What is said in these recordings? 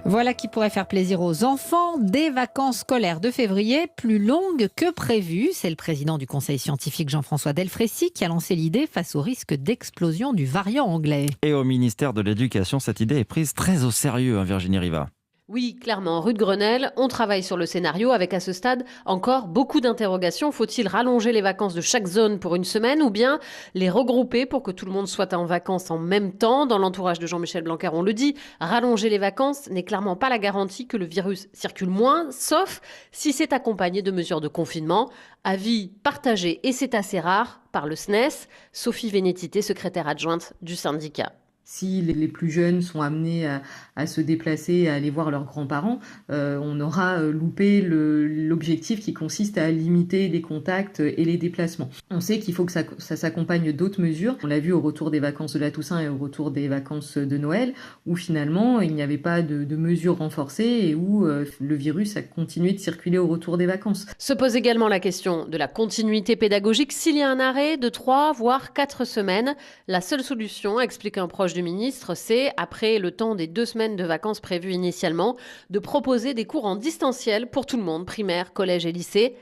Voilà qui pourrait faire plaisir aux enfants. Des vacances scolaires de février plus longues que prévues. C'est le président du conseil scientifique Jean-François Delfrécy qui a lancé l'idée face au risque d'explosion du variant anglais. Et au ministère de l'Éducation, cette idée est prise très au sérieux, Virginie Riva. Oui, clairement, rue de Grenelle, on travaille sur le scénario avec à ce stade encore beaucoup d'interrogations. Faut-il rallonger les vacances de chaque zone pour une semaine ou bien les regrouper pour que tout le monde soit en vacances en même temps? Dans l'entourage de Jean-Michel Blanquer, on le dit, rallonger les vacances n'est clairement pas la garantie que le virus circule moins, sauf si c'est accompagné de mesures de confinement. Avis partagé, et c'est assez rare, par le SNES, Sophie Vénétité, secrétaire adjointe du syndicat. Si les plus jeunes sont amenés à se déplacer, à aller voir leurs grands-parents, on aura loupé l'objectif qui consiste à limiter les contacts et les déplacements. On sait qu'il faut que ça s'accompagne d'autres mesures. On l'a vu au retour des vacances de la Toussaint et au retour des vacances de Noël, où finalement il n'y avait pas de mesures renforcées et où le virus a continué de circuler au retour des vacances. Se pose également la question de la continuité pédagogique. S'il y a un arrêt de 3 voire 4 semaines, la seule solution, explique un proche du ministre, c'est, après le temps des 2 semaines de vacances prévues initialement, de proposer des cours en distanciel pour tout le monde, primaire, collège et lycée,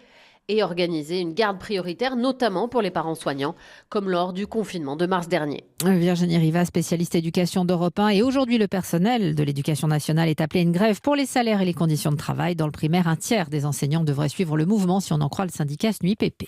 et organiser une garde prioritaire, notamment pour les parents soignants, comme lors du confinement de mars dernier. Virginie Riva, spécialiste éducation d'Europe 1. Et aujourd'hui, le personnel de l'éducation nationale est appelé à une grève pour les salaires et les conditions de travail. Dans le primaire, un tiers des enseignants devraient suivre le mouvement, si on en croit le syndicat SNUIPP.